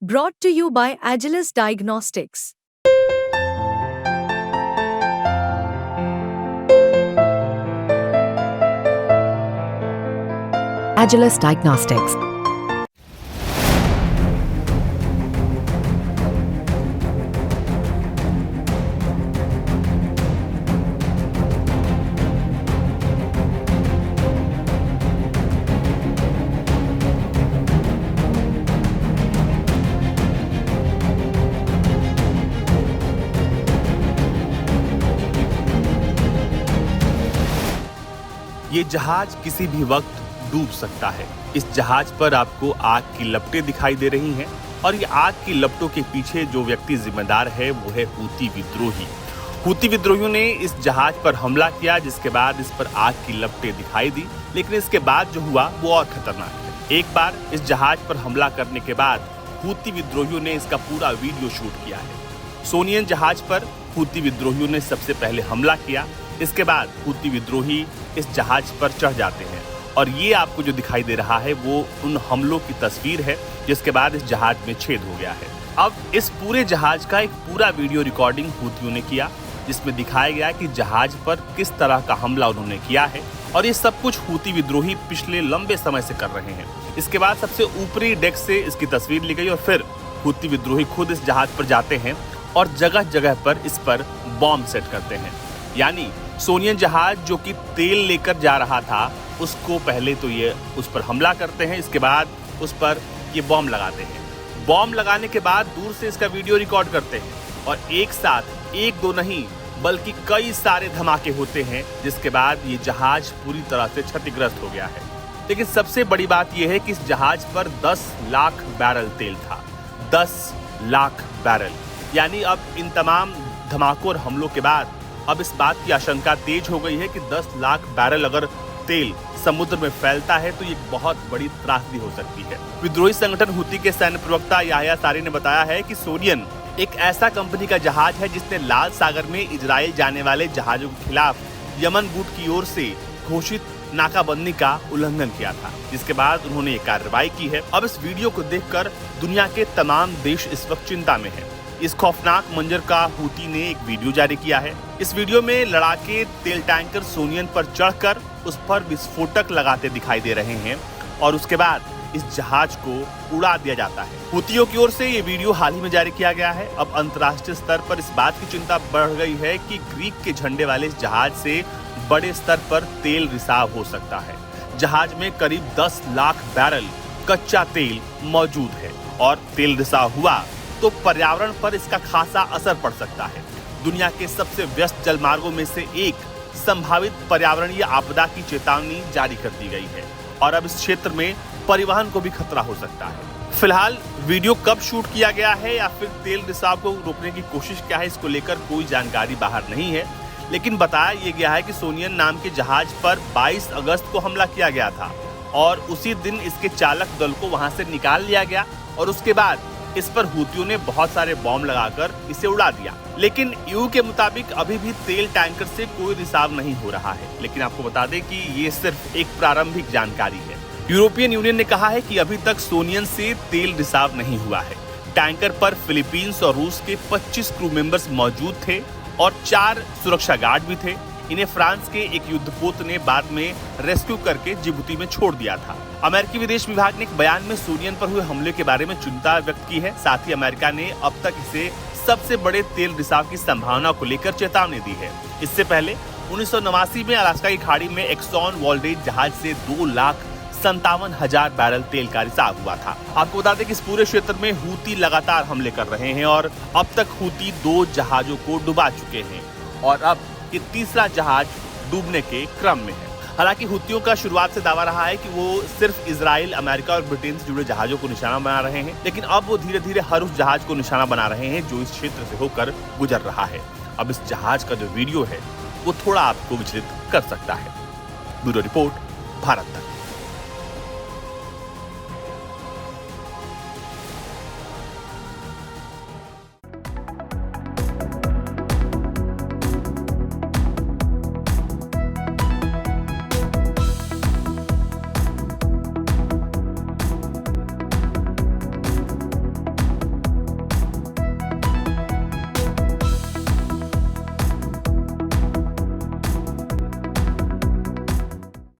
Brought to you by Agilus Diagnostics. Agilus Diagnostics. ये जहाज किसी भी वक्त डूब सकता है। इस जहाज पर आपको आग की लपटें दिखाई दे रही हैं और ये आग की लपटों के पीछे जो व्यक्ति जिम्मेदार है वो है हूती विद्रोही। हूती विद्रोहियों ने इस जहाज पर हमला किया, जिसके बाद इस पर आग की लपटें दिखाई दी, लेकिन इसके बाद जो हुआ वो और खतरनाक है। एक बार इस जहाज पर हमला करने के बाद हूती विद्रोहियों ने इसका पूरा वीडियो शूट किया है। सोनियन जहाज पर हूती विद्रोहियों ने सबसे पहले हमला किया, इसके बाद हूती विद्रोही इस जहाज पर चढ़ जाते हैं और ये आपको जो दिखाई दे रहा है वो उन हमलों की तस्वीर है, जिसके बाद इस जहाज में छेद हो गया है। अब इस पूरे जहाज का एक पूरा वीडियो रिकॉर्डिंग हूतियों ने किया, जिसमें दिखाया गया कि जहाज पर किस तरह का हमला उन्होंने किया है और ये सब कुछ हूती विद्रोही पिछले लंबे समय से कर रहे हैं। इसके बाद सबसे ऊपरी डेक से इसकी तस्वीर ली गई और फिर हूती विद्रोही खुद इस जहाज पर जाते हैं और जगह जगह पर इस पर बॉम्ब सेट करते हैं। यानी सोनियन जहाज जो कि तेल लेकर जा रहा था उसको पहले तो ये उस पर हमला करते हैं, इसके बाद उस पर ये बॉम्ब लगाते हैं। बॉम्ब लगाने के बाद दूर से इसका वीडियो रिकॉर्ड करते हैं और एक साथ एक दो नहीं बल्कि कई सारे धमाके होते हैं, जिसके बाद ये जहाज पूरी तरह से क्षतिग्रस्त हो गया है। लेकिन सबसे बड़ी बात यह है कि इस जहाज पर 10 लाख बैरल तेल था। 10 लाख बैरल, यानी अब इन तमाम धमाकों और हमलों के बाद अब इस बात की आशंका तेज हो गई है कि 10 लाख बैरल अगर तेल समुद्र में फैलता है तो ये बहुत बड़ी त्रासदी हो सकती है। विद्रोही संगठन हूती के सैन्य प्रवक्ता याह्या सारी ने बताया है कि सोनियन एक ऐसा कंपनी का जहाज है जिसने लाल सागर में इजराइल जाने वाले जहाजों के खिलाफ यमन गुट की ओर से घोषित नाकाबंदी का उल्लंघन किया था, जिसके बाद उन्होंने ये कार्रवाई की है। अब इस वीडियो को देखकर दुनिया के तमाम देश इस वक्त चिंता में है। इस खौफनाक मंजर का हूती ने एक वीडियो जारी किया है। इस वीडियो में लड़ाके तेल टैंकर सोनियन पर चढ़कर उस पर विस्फोटक लगाते दिखाई दे रहे हैं और उसके बाद इस जहाज को उड़ा दिया जाता है। हूतियों की ओर से ये वीडियो हाल ही में जारी किया गया है। अब अंतर्राष्ट्रीय स्तर पर इस बात की चिंता बढ़ गई है कि ग्रीक के झंडे वाले इस जहाज से बड़े स्तर पर तेल रिसाव हो सकता है। जहाज में करीब 10 लाख बैरल कच्चा तेल मौजूद है और तेल रिसाव हुआ तो पर्यावरण पर इसका खासा असर पड़ सकता है। दुनिया के सबसे व्यस्त जलमार्गों में से एक संभावित पर्यावरणीय आपदा की चेतावनी जारी कर दी गई है और अब इस क्षेत्र में परिवहन को भी खतरा हो सकता है। फिलहाल वीडियो कब शूट किया गया है या फिर तेल रिसाव को रोकने की कोशिश क्या है, इसको लेकर कोई जानकारी बाहर नहीं है, लेकिन बताया ये गया है कि सोनियन नाम के जहाज पर 22 अगस्त को हमला किया गया था और उसी दिन इसके चालक दल को वहां से निकाल लिया गया और उसके बाद इस पर हूतियों ने बहुत सारे बॉम्ब लगाकर इसे उड़ा दिया। लेकिन ईयू के मुताबिक अभी भी तेल टैंकर से कोई रिसाव नहीं हो रहा है। लेकिन आपको बता दें कि ये सिर्फ एक प्रारंभिक जानकारी है। यूरोपियन यूनियन ने कहा है कि अभी तक सोनियन से तेल रिसाव नहीं हुआ है। टैंकर पर फिलीपींस और रूस के 25 क्रू मेंबर्स मौजूद थे और 4 सुरक्षा गार्ड भी थे। इन्हें फ्रांस के एक युद्धपोत ने बाद में रेस्क्यू करके जिबूती में छोड़ दिया था। अमेरिकी विदेश विभाग ने एक बयान में सोनियन पर हुए हमले के बारे में चिंता व्यक्त की है। साथ ही अमेरिका ने अब तक इसे सबसे बड़े तेल रिसाव की संभावना को लेकर चेतावनी दी है। इससे पहले 1989 में अलास्का की खाड़ी में एक्सॉन वॉल्डेज जहाज से 2,57,000 बैरल तेल का रिसाव हुआ था। आपको बता दें कि इस पूरे क्षेत्र में हूती लगातार हमले कर रहे हैं और अब तक हूती 2 जहाजों को डुबा चुके हैं और अब ये तीसरा जहाज डूबने के क्रम में है। हालांकि हूतियों का शुरुआत से दावा रहा है कि वो सिर्फ इजराइल, अमेरिका और ब्रिटेन से जुड़े जहाजों को निशाना बना रहे हैं, लेकिन अब वो धीरे धीरे हर उस जहाज को निशाना बना रहे हैं जो इस क्षेत्र से होकर गुजर रहा है। अब इस जहाज का जो वीडियो है वो थोड़ा आपको विचलित कर सकता है। ब्यूरो रिपोर्ट, भारत तक।